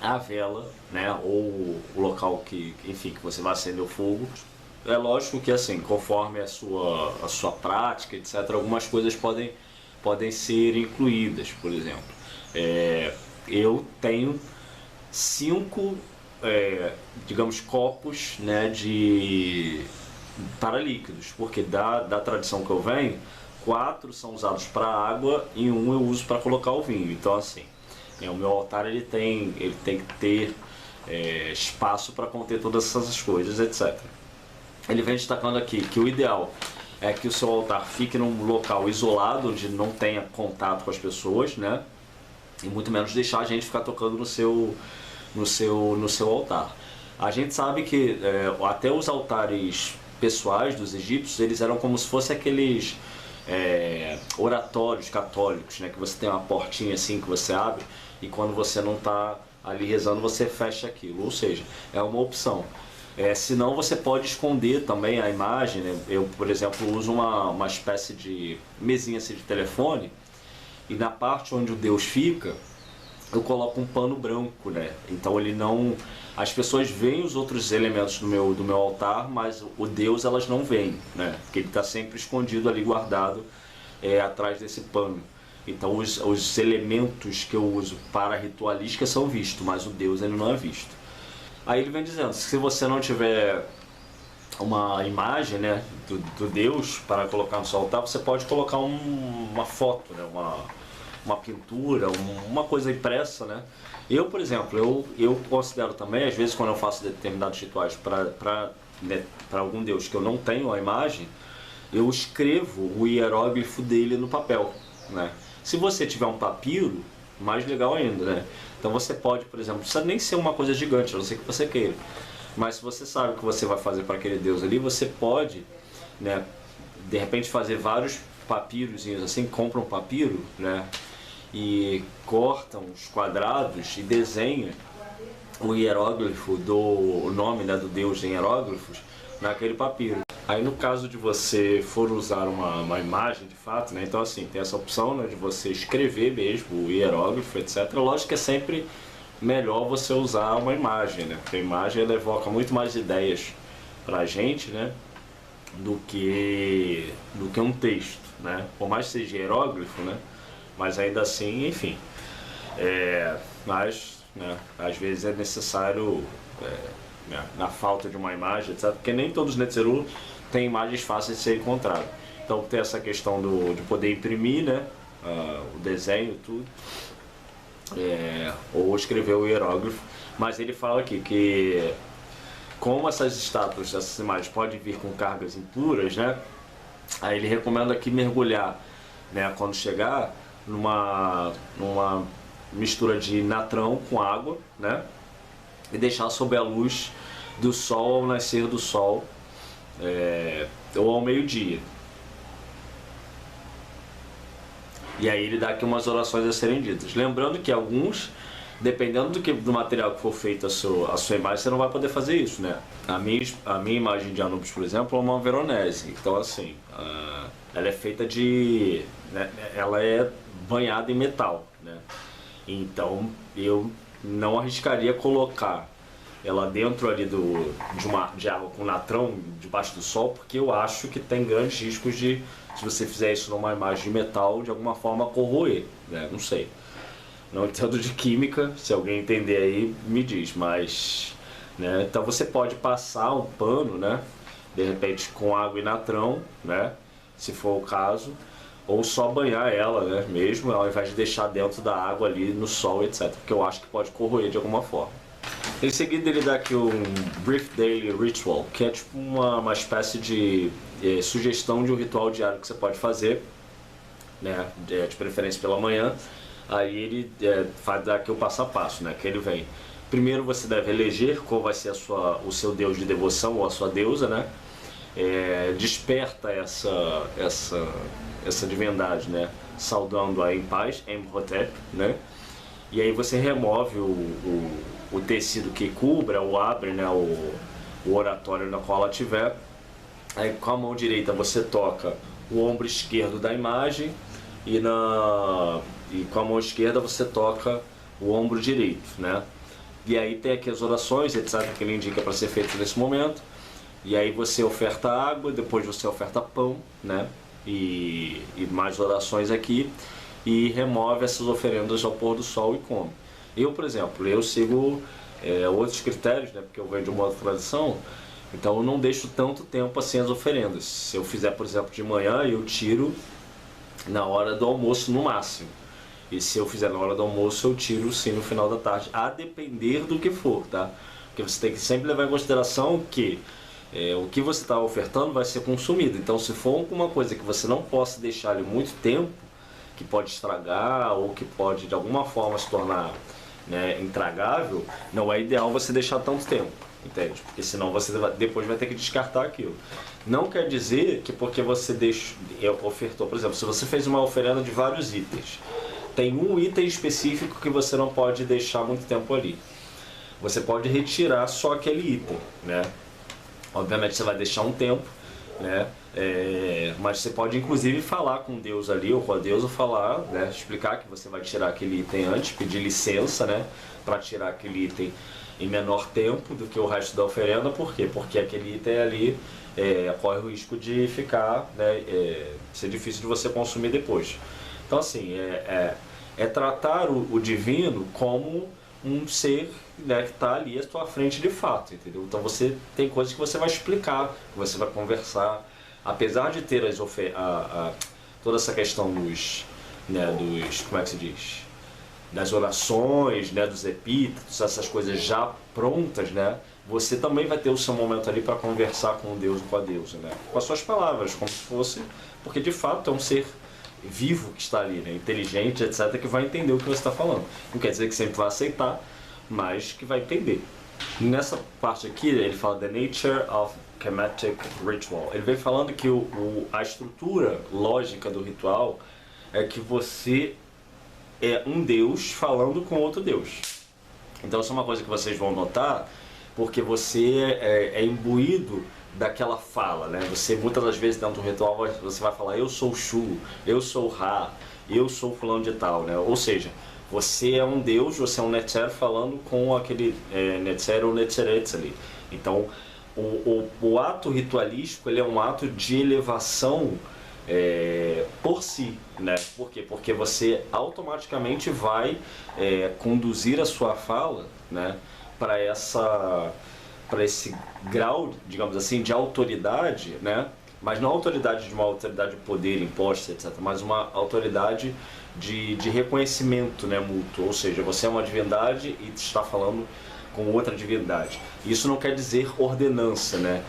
Speaker 1: a vela, né, ou o local que você vai acender o fogo. É lógico que assim, conforme a sua prática, etc., algumas coisas podem ser incluídas, por exemplo. Eu tenho 5, digamos, copos, né, para líquidos, porque da tradição que eu venho, 4 são usados para água e um eu uso para colocar o vinho. Então, assim, o meu altar ele tem que ter espaço para conter todas essas coisas, etc. Ele vem destacando aqui que o ideal é que o seu altar fique num local isolado, onde não tenha contato com as pessoas, né? E muito menos deixar a gente ficar tocando no seu altar. A gente sabe que até os altares pessoais dos egípcios, eles eram como se fossem aqueles oratórios católicos, né? Que você tem uma portinha assim que você abre e quando você não está ali rezando, você fecha aquilo. Ou seja, é uma opção. Senão você pode esconder também a imagem, né? Eu, por exemplo, uso uma espécie de mesinha assim de telefone e na parte onde o Deus fica, eu coloco um pano branco, né? Então ele não... As pessoas veem os outros elementos do meu altar, mas o Deus elas não veem, né? Porque ele está sempre escondido ali, guardado atrás desse pano. Então os elementos que eu uso para a ritualística são vistos, mas o Deus ele não é visto. Aí ele vem dizendo, se você não tiver uma imagem, né, do Deus para colocar no seu altar, você pode colocar uma foto, né, uma pintura, uma coisa impressa, né? Eu, por exemplo, eu considero também, às vezes quando eu faço determinados rituais para algum Deus que eu não tenho a imagem, eu escrevo o hieróglifo dele no papel, né? Se você tiver um papiro, mais legal ainda, né? Então você pode, por exemplo, não precisa nem ser uma coisa gigante, a não ser que você queira. Mas se você sabe o que você vai fazer para aquele Deus ali, você pode, né, de repente fazer vários papirozinhos assim, compra um papiro, né, e corta uns quadrados e desenha o hieróglifo o nome, né, do Deus em hieróglifos naquele papiro. Aí no caso de você for usar uma imagem de fato, né, então assim, tem essa opção, né, de você escrever mesmo o hieróglifo, etc. Lógico que é sempre melhor você usar uma imagem, né, porque a imagem ela evoca muito mais ideias pra gente, né, do que um texto, né, por mais que seja hieróglifo, né, mas ainda assim, enfim, mas, né, às vezes é necessário, né, na falta de uma imagem, etc., porque nem todos os Netzeru têm imagens fáceis de ser encontradas. Então tem essa questão de poder imprimir, né, o desenho, tudo, ou escrever o hieróglifo, mas ele fala aqui que como essas estátuas, essas imagens podem vir com cargas impuras, né, aí ele recomenda aqui mergulhar, né, quando chegar, numa mistura de natrão com água, né, e deixar sob a luz do sol ao nascer do sol, ou ao meio-dia. E aí ele dá aqui umas orações a serem ditas. Lembrando que alguns, dependendo do material que for feito a sua imagem, você não vai poder fazer isso, né? A minha imagem de Anubis, por exemplo, é uma veronese. Então, assim, ela é feita né, ela é banhada em metal, né? Então, eu não arriscaria colocar ela dentro ali de água com natrão debaixo do sol, porque eu acho que tem grandes riscos de, se você fizer isso numa imagem de metal, de alguma forma corroer, né? Não sei. Não entendo de química, se alguém entender aí me diz, mas, né? Então você pode passar um pano, né? De repente com água e natrão, né? Se for o caso, ou só banhar ela, né? Mesmo, ao invés de deixar dentro da água ali no sol, etc. Porque eu acho que pode corroer de alguma forma. Em seguida ele dá aqui um Brief Daily Ritual, que é tipo uma espécie de sugestão de um ritual diário que você pode fazer, né, de preferência pela manhã. Aí ele vai dar aqui o passo a passo, né, que ele vem. Primeiro você deve eleger qual vai ser o seu deus de devoção ou a sua deusa, né. Desperta essa divindade, né, saudando-a em paz, Emhotep, né. E aí você remove o tecido que cubra ou abre, né, o oratório na qual ela estiver. Aí com a mão direita você toca o ombro esquerdo da imagem e com a mão esquerda você toca o ombro direito, né? E aí tem aqui as orações, etc., que ele indica para ser feito nesse momento. E aí você oferta água, depois você oferta pão, né? E mais orações aqui. e remove essas oferendas ao pôr do sol e come. Eu, por exemplo, eu sigo outros critérios, né, porque eu venho de uma outra tradição, então eu não deixo tanto tempo assim as oferendas. Se eu fizer, por exemplo, de manhã, eu tiro na hora do almoço no máximo. E se eu fizer na hora do almoço, eu tiro sim no final da tarde, a depender do que for, tá? Porque você tem que sempre levar em consideração que o que você está ofertando vai ser consumido. Então, se for alguma coisa que você não possa deixar ali muito tempo, que pode estragar ou que pode de alguma forma se tornar, né, intragável, não é ideal você deixar tanto tempo, entende? Porque senão você depois vai ter que descartar aquilo. Não quer dizer que porque você ofertou, por exemplo, se você fez uma oferenda de vários itens, tem um item específico que você não pode deixar muito tempo ali. Você pode retirar só aquele item, né? Obviamente você vai deixar um tempo, né? Mas você pode inclusive falar com Deus ali, ou com a Deus, ou falar, né? Explicar que você vai tirar aquele item antes, pedir licença, né? Para tirar aquele item em menor tempo do que o resto da oferenda. Por quê? Porque aquele item ali corre o risco de ficar, né? Ser difícil de você consumir depois. Então assim, tratar o divino como um ser, né, que está ali à sua frente de fato, entendeu? Então você tem coisas que você vai explicar, que você vai conversar, apesar de ter toda essa questão dos, como é que se diz, das orações, né, dos epítetos, essas coisas já prontas, né? Você também vai ter o seu momento ali para conversar com Deus e com a deusa, né? Com as suas palavras, como se fosse, porque de fato é um ser vivo que está ali, né? Inteligente, etc., que vai entender o que você está falando. Não quer dizer que sempre vai aceitar, mas que vai entender. Nessa parte aqui, ele fala The Nature of Kemetic Ritual. Ele vem falando que a estrutura lógica do ritual é que você é um Deus falando com outro Deus. Então isso é uma coisa que vocês vão notar, porque você é imbuído daquela fala, né? Você muitas das vezes dentro do ritual você vai falar eu sou Shu, eu sou Ra, eu sou fulano de tal, né? Ou seja, você é um Deus, você é um Netzer falando com aquele Netzer ou Netzeretz ali. Então o ato ritualístico ele é um ato de elevação por si, né? Por quê? Porque você automaticamente vai conduzir a sua fala, né, para esse grau, digamos assim, de autoridade, né? Mas não autoridade de uma autoridade de poder imposta, etc., mas uma autoridade de reconhecimento, né, mútuo. Ou seja, você é uma divindade e está falando com outra divindade. Isso não quer dizer ordenança, né?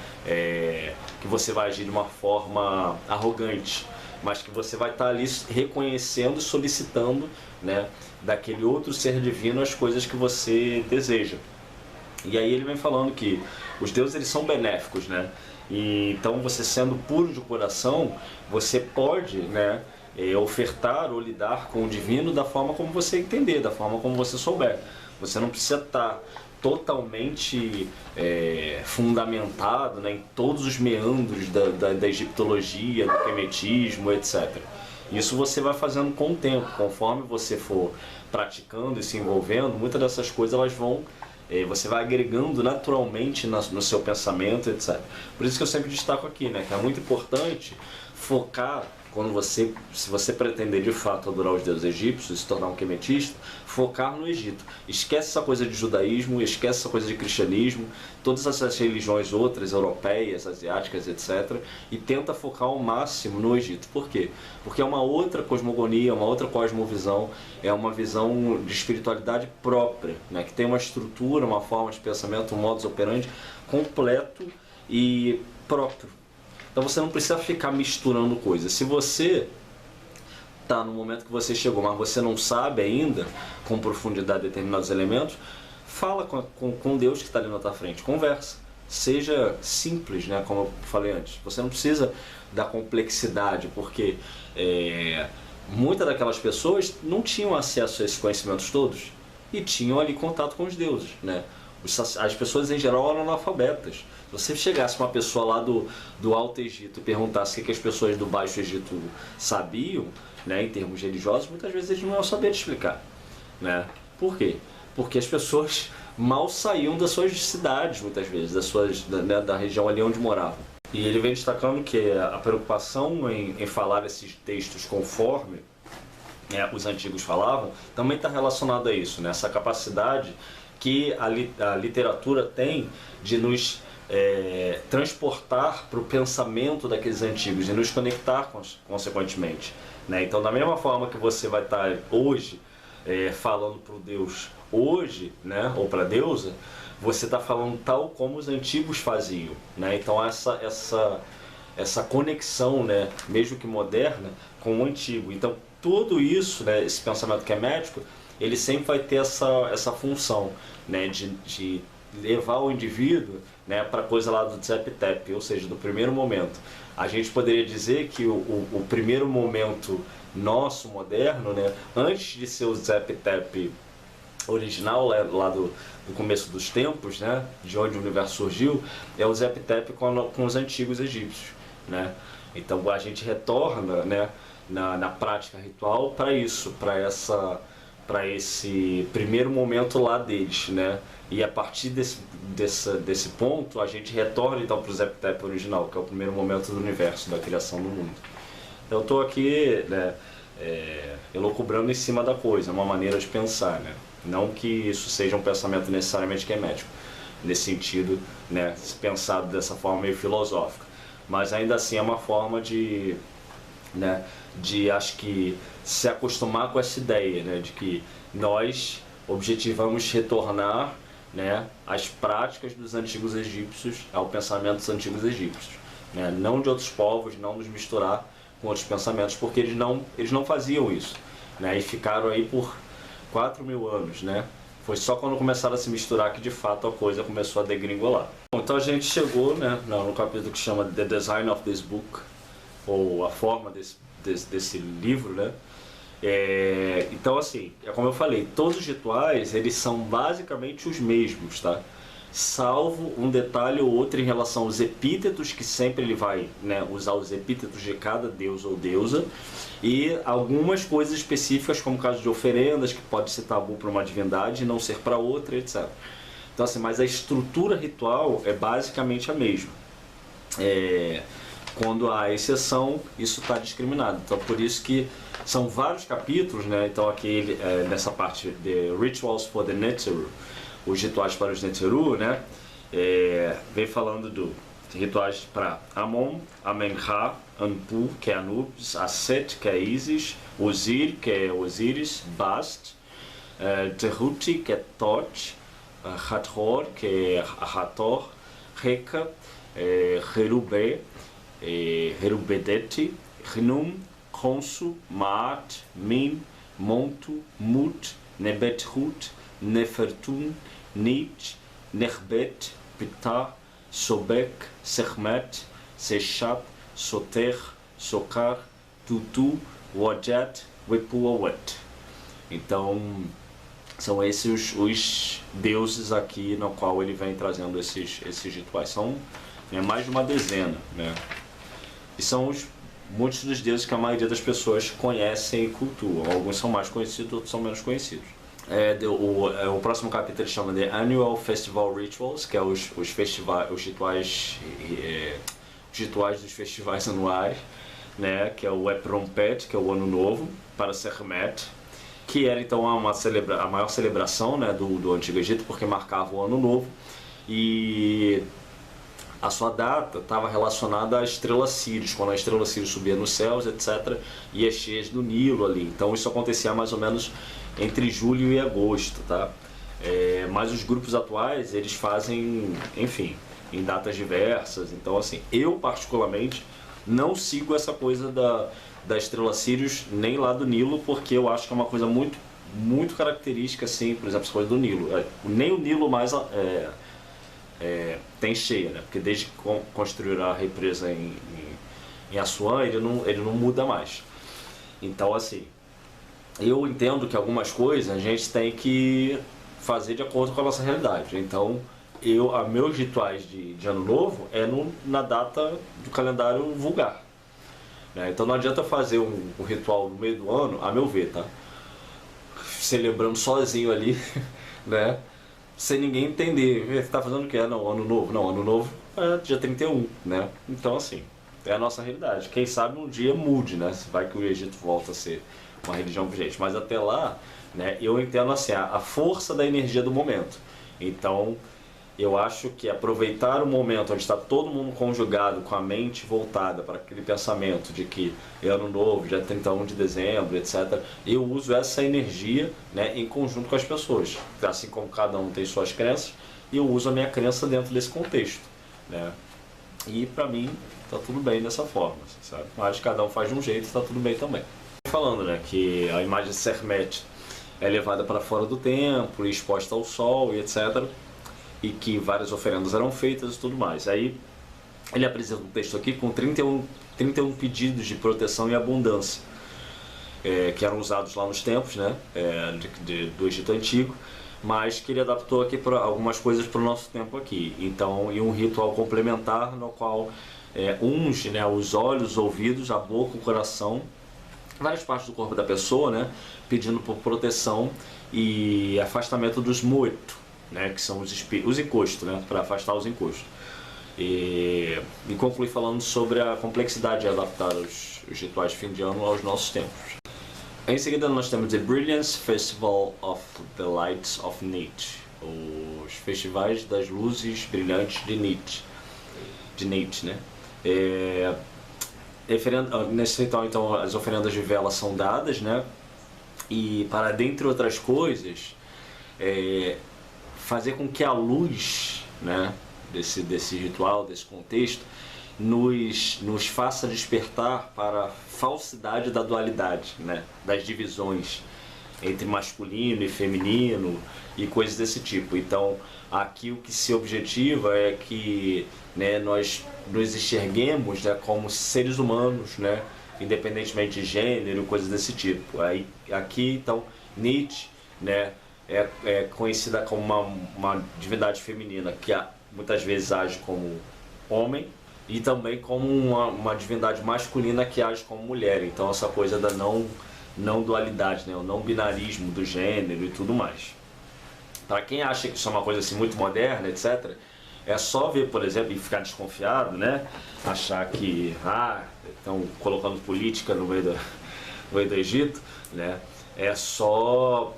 Speaker 1: Que você vai agir de uma forma arrogante, mas que você vai estar ali reconhecendo, solicitando, né, daquele outro ser divino as coisas que você deseja. E aí ele vem falando que os deuses eles são benéficos, né? E então você sendo puro de coração, você pode, né, ofertar ou lidar com o divino da forma como você entender, da forma como você souber. Você não precisa estar totalmente fundamentado, né, em todos os meandros da egiptologia, do kemetismo, etc. Isso você vai fazendo com o tempo, conforme você for praticando e se envolvendo, muitas dessas coisas elas vão você vai agregando naturalmente no seu pensamento, etc. Por isso que eu sempre destaco aqui, né, que é muito importante focar, se você pretender de fato adorar os deuses egípcios e se tornar um kemetista, focar no Egito. Esquece essa coisa de judaísmo, esquece essa coisa de cristianismo, todas essas religiões outras, europeias, asiáticas, etc. E tenta focar ao máximo no Egito. Por quê? Porque é uma outra cosmogonia, uma outra cosmovisão, é uma visão de espiritualidade própria, né, que tem uma estrutura, uma forma de pensamento, um modus operandi completo e próprio. Então você não precisa ficar misturando coisas. Se você está no momento que você chegou, mas você não sabe ainda com profundidade determinados elementos, fala com Deus que está ali na tua frente, conversa. Seja simples, né, como eu falei antes. Você não precisa da complexidade, porque muitas daquelas pessoas não tinham acesso a esses conhecimentos todos e tinham ali contato com os deuses, né? As pessoas em geral eram analfabetas. Se você chegasse uma pessoa lá do Alto Egito e perguntasse o que as pessoas do Baixo Egito sabiam, né, em termos religiosos, muitas vezes eles não iam saber te explicar, né? Por quê? Porque as pessoas mal saíam das suas cidades, muitas vezes, da região ali onde moravam. E ele vem destacando que a preocupação em falar esses textos conforme os antigos falavam, também está relacionado a isso, né? Essa capacidade que a literatura tem de nos transportar para o pensamento daqueles antigos e nos conectar consequentemente, né? Então, da mesma forma que você vai estar hoje falando para o Deus hoje, né? Ou para a deusa, você está falando tal como os antigos faziam, né? Então essa conexão, né, mesmo que moderna, com o antigo. Então tudo isso, né, esse pensamento que é médico, ele sempre vai ter essa função, né, de levar o indivíduo, né, para a coisa lá do Zep-Tep, ou seja, do primeiro momento. A gente poderia dizer que o primeiro momento nosso, moderno, né, antes de ser o Zep-Tep original, lá do começo dos tempos, né, de onde o universo surgiu, é o Zep-Tep com os antigos egípcios, né? Então a gente retorna, né, na prática ritual para isso, para esse primeiro momento lá deles, né? E a partir desse ponto a gente retorna então para o Zep-Tep original, que é o primeiro momento do universo, da criação do mundo. Então eu estou aqui, né, elucubrando em cima da coisa, uma maneira de pensar, né? Não que isso seja um pensamento necessariamente médico, nesse sentido, né, pensado dessa forma meio filosófica, mas ainda assim é uma forma de, né, acho que se acostumar com essa ideia, né, de que nós objetivamos retornar, né, às práticas dos antigos egípcios, ao pensamento dos antigos egípcios, né, não de outros povos, não nos misturar com outros pensamentos, porque eles não faziam isso, né, e ficaram aí por 4.000 anos, né? Foi só quando começaram a se misturar que de fato a coisa começou a degringolar. Bom, então a gente chegou, né, no capítulo que chama The Design of this Book, ou a forma desse livro, né? Então assim, é como eu falei, todos os rituais eles são basicamente os mesmos, tá? Salvo um detalhe ou outro em relação aos epítetos, que sempre ele vai, né, usar os epítetos de cada deus ou deusa, e algumas coisas específicas, como o caso de oferendas, que pode ser tabu para uma divindade e não ser para outra, etc. Então assim, mas a estrutura ritual é basicamente a mesma. Quando há exceção, isso está discriminado. Então por isso que são vários capítulos, né? Então aqui nessa parte de Rituals for the Neteru, os rituais para os Neteru, né? Vem falando de rituais para Amon, Amenra, Anpu, que é Anubis, Aset, que é Isis, Osir, que é Osíris, Bast, Tehuti, que é Tot, Hathor, que é Hathor, Reka, Herube, Herubedeti, Hnum, Khonsu, Maat, Min, Montu, Mut, Nebethut, Nefertun, Nit, Nechbet, Ptah, Sobek, Sekhmet, Seshat, Soter, Sokar, Tutu, Wajat, Wepuawet. Então, são esses os deuses aqui no qual ele vem trazendo esses rituais. São mais de uma dezena, né? E são muitos dos deuses que a maioria das pessoas conhecem e cultuam. Alguns são mais conhecidos, outros são menos conhecidos. O próximo capítulo chama de Annual Festival Rituals, que é os rituais dos festivais anuais, né, que é o Eprompet, que é o Ano Novo, para Sekhmet, que era então a maior celebração, né, do Antigo Egito, porque marcava o Ano Novo, e a sua data estava relacionada à estrela Sírius, quando a estrela Sírius subia nos céus, etc., e as cheias do Nilo ali. Então isso acontecia mais ou menos entre julho e agosto, tá? Mas os grupos atuais, eles fazem, enfim, em datas diversas. Então assim, eu particularmente não sigo essa coisa da estrela Sírius nem lá do Nilo, porque eu acho que é uma coisa muito, muito característica, assim, por exemplo, essa coisa do Nilo. Nem o Nilo mais tem cheia, né? Porque desde que construíram a represa em Assuã, ele não muda mais. Então assim, eu entendo que algumas coisas a gente tem que fazer de acordo com a nossa realidade. Então, meus rituais de Ano Novo na data do calendário vulgar, né? Então não adianta fazer um ritual no meio do ano, a meu ver, tá? Celebrando sozinho ali, né? Sem ninguém entender. Você tá fazendo o que? Não, Ano Novo. Não, Ano Novo é dia 31, né? Então assim, é a nossa realidade. Quem sabe um dia mude, né? Vai que o Egito volta a ser uma religião vigente, mas até lá, né, eu entendo assim, a força da energia do momento. Então, eu acho que aproveitar o momento onde está todo mundo conjugado, com a mente voltada para aquele pensamento de que é ano novo, dia 31 de dezembro, etc. Eu uso essa energia, né, em conjunto com as pessoas. Assim como cada um tem suas crenças, eu uso a minha crença dentro desse contexto, né? E para mim, tá tudo bem dessa forma, sabe? Mas cada um faz de um jeito, tá tudo bem também. Falando, né, que a imagem de Sekhmet é levada para fora do templo, exposta ao sol e etc. E que várias oferendas eram feitas e tudo mais. Aí ele apresenta um texto aqui com 31 pedidos de proteção e abundância, que eram usados lá nos tempos, né, do Egito Antigo, mas que ele adaptou aqui para algumas coisas para o nosso tempo aqui. Então, e um ritual complementar no qual unge, né, os olhos, os ouvidos, a boca, o coração, várias partes do corpo da pessoa, né, pedindo por proteção e afastamento dos mortos, né, que são os encostos, né, para afastar os encostos. E concluir falando sobre a complexidade de adaptar os rituais de fim de ano aos nossos tempos. Em seguida nós temos The Brilliance Festival of the Lights of Nit, os festivais das luzes brilhantes de Nit, né? Nesse ritual, então, as oferendas de vela são dadas, né? E para, dentre outras coisas, fazer com que a luz, né, desse ritual, desse contexto, nos faça despertar para a falsidade da dualidade, né, das divisões entre masculino e feminino e coisas desse tipo. Então, aqui o que se objetiva é que, né, nós nos enxerguemos, né, como seres humanos, né, independentemente de gênero, coisas desse tipo. Aí, aqui, então, Nietzsche, né, é conhecida como uma divindade feminina que muitas vezes age como homem, e também como uma divindade masculina que age como mulher. Então essa coisa da não dualidade, né, o não binarismo do gênero e tudo mais. Para quem acha que isso é uma coisa assim muito moderna, etc., é só ver, por exemplo, e ficar desconfiado, né, achar que estão colocando política no meio do Egito, né. É só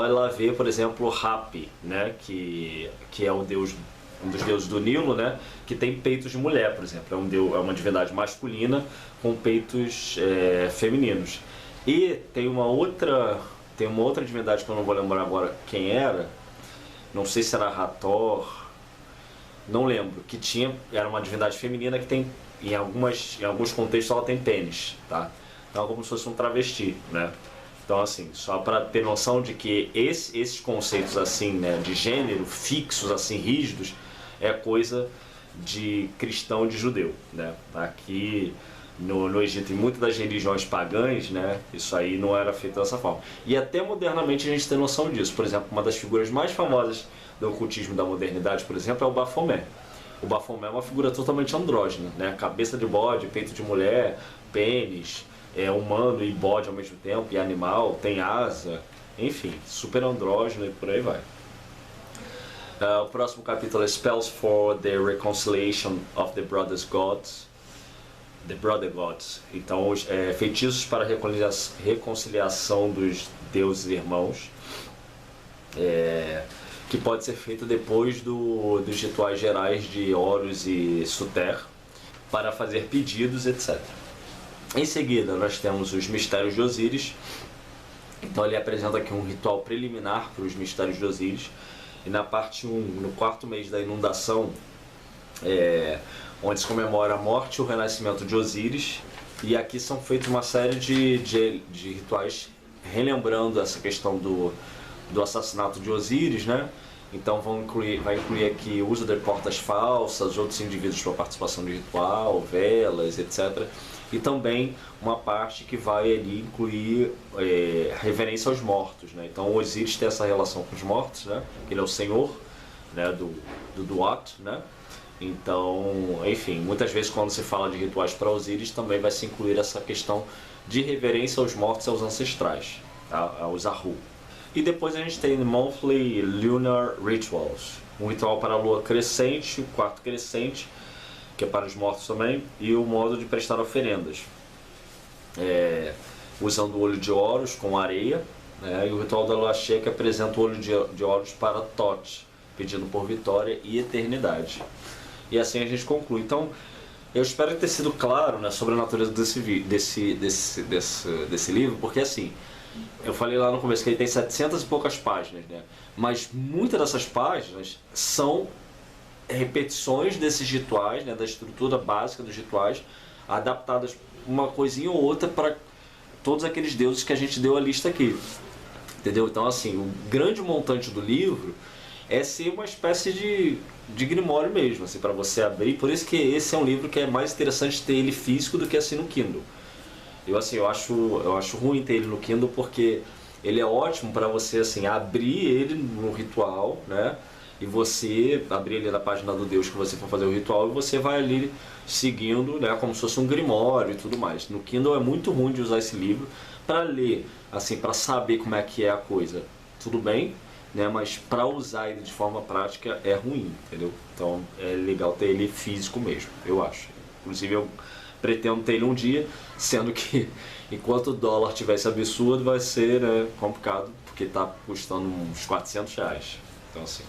Speaker 1: ela ver, por exemplo, Hapi, né, que é um dos deuses do Nilo, né, que tem peitos de mulher, por exemplo. É uma divindade masculina com peitos femininos. E tem uma outra divindade que eu não vou lembrar agora quem era, não sei se era Hathor, não lembro, era uma divindade feminina que tem, em alguns contextos ela tem pênis, tá? Então é como se fosse um travesti, né? Então, assim, só para ter noção de que esses conceitos assim, né, de gênero fixos, assim, rígidos, é coisa de cristão e de judeu, né? Aqui no Egito, em muitas das religiões pagãs, né, isso aí não era feito dessa forma. E até modernamente a gente tem noção disso. Por exemplo, uma das figuras mais famosas do ocultismo da modernidade, por exemplo, é o Bafomé. O Bafomé é uma figura totalmente andrógena, né? Cabeça de bode, peito de mulher, pênis, humano e bode ao mesmo tempo, e animal, tem asa, enfim, super andrógeno e por aí vai. O próximo capítulo é Spells for the Reconciliation of the Brother Gods. Então, feitiços para a reconciliação dos deuses irmãos, que pode ser feito depois dos rituais gerais de Horus e Suter, para fazer pedidos, etc. Em seguida, nós temos os mistérios de Osíris. Então ele apresenta aqui um ritual preliminar para os mistérios de Osíris. E na parte 1, no quarto mês da inundação, onde se comemora a morte e o renascimento de Osíris. E aqui são feitos uma série de rituais relembrando essa questão do assassinato de Osíris, né? Então vai incluir aqui o uso de portas falsas, outros indivíduos para participação de ritual, velas, etc. E também uma parte que vai ali incluir reverência aos mortos, né? Então Osíris tem essa relação com os mortos, né? Ele é o senhor, né, do Duat, né? Então, enfim, muitas vezes quando se fala de rituais para Osíris também vai se incluir essa questão de reverência aos mortos e aos ancestrais, tá? Aos Ahu. E depois a gente tem Monthly Lunar Rituals, um ritual para a lua crescente, o quarto crescente, que é para os mortos também, e o modo de prestar oferendas. usando o olho de Horus com areia, né? E o ritual da lua cheia que apresenta o olho de Horus para Thoth, pedindo por vitória e eternidade. E assim a gente conclui. Então, eu espero ter sido claro, né, sobre a natureza desse livro, porque assim, eu falei lá no começo que ele tem 700 e poucas páginas, né? Mas muitas dessas páginas são repetições desses rituais, né, da estrutura básica dos rituais, adaptadas uma coisinha ou outra para todos aqueles deuses que a gente deu a lista aqui. Entendeu? Então, assim, o grande montante do livro é ser uma espécie de grimório mesmo, assim, para você abrir. Por isso que esse é um livro que é mais interessante ter ele físico do que assim no Kindle. Eu acho ruim ter ele no Kindle porque ele é ótimo para você assim abrir ele no ritual, né? E você abrir ele na página do Deus que você for fazer o ritual e você vai ali seguindo, né, como se fosse um grimório e tudo mais. No Kindle é muito ruim de usar esse livro para ler, assim, para saber como é que é a coisa. Tudo bem, né, mas para usar ele de forma prática é ruim, entendeu? Então é legal ter ele físico mesmo, eu acho. Inclusive eu pretendo ter ele um dia, sendo que enquanto o dólar tivesse absurdo vai ser, né, complicado, porque está custando uns R$400. Então assim,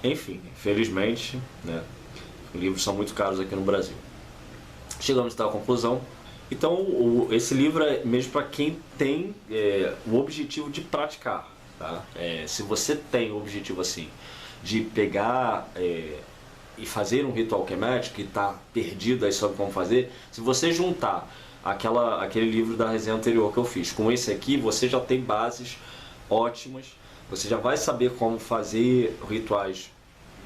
Speaker 1: enfim, infelizmente, né, os livros são muito caros aqui no Brasil. Chegamos a tal conclusão. Então esse livro é mesmo para quem tem o objetivo de praticar, tá? Se você tem o objetivo assim de pegar e fazer um ritual kemético e está perdido aí sobre como fazer, se você juntar aquele livro da resenha anterior que eu fiz com esse aqui, você já tem bases ótimas, você já vai saber como fazer rituais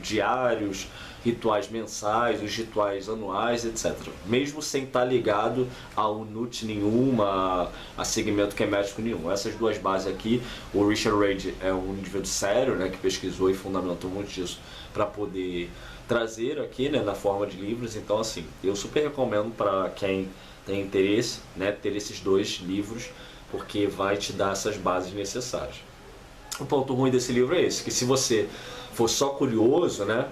Speaker 1: diários, rituais mensais, os rituais anuais, etc. Mesmo sem estar ligado a UNUT nenhuma, a segmento kemético nenhum. Essas duas bases aqui, o Richard Reid é um indivíduo sério, né, que pesquisou e fundamentou muito disso para poder trazer aqui, né, na forma de livros. Então, assim, eu super recomendo para quem tem interesse, né, ter esses dois livros, porque vai te dar essas bases necessárias. O ponto ruim desse livro é esse, que se você for só curioso, né,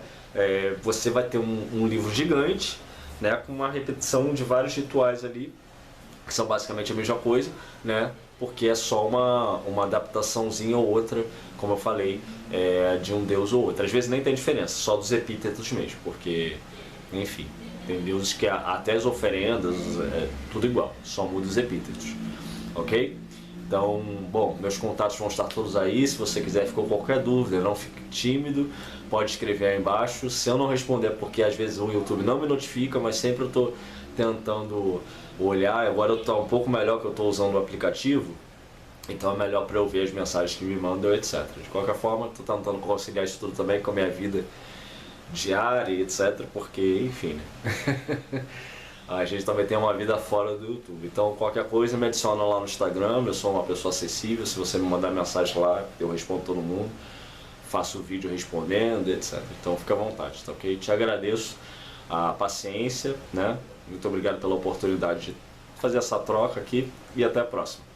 Speaker 1: você vai ter um livro gigante, né, com uma repetição de vários rituais ali, que são basicamente a mesma coisa, né, porque é só uma adaptaçãozinha ou outra, como eu falei, de um deus ou outro. Às vezes nem tem diferença, só dos epítetos mesmo, porque, enfim, tem deuses que até as oferendas, tudo igual, só muda os epítetos, ok? Então, bom, meus contatos vão estar todos aí. Se você quiser, ficou qualquer dúvida, não fique tímido, pode escrever aí embaixo. Se eu não responder, porque às vezes o YouTube não me notifica, mas sempre eu estou tentando olhar. Agora eu estou um pouco melhor que eu estou usando o aplicativo, então é melhor para eu ver as mensagens que me mandam, etc. De qualquer forma, estou tentando conciliar isso tudo também com a minha vida diária, etc. Porque, enfim, né? A gente também tem uma vida fora do YouTube. Então qualquer coisa me adiciona lá no Instagram, eu sou uma pessoa acessível, se você me mandar mensagem lá, eu respondo todo mundo, faço vídeo respondendo, etc. Então fica à vontade, tá ok? Te agradeço a paciência, né? Muito obrigado pela oportunidade de fazer essa troca aqui e até a próxima.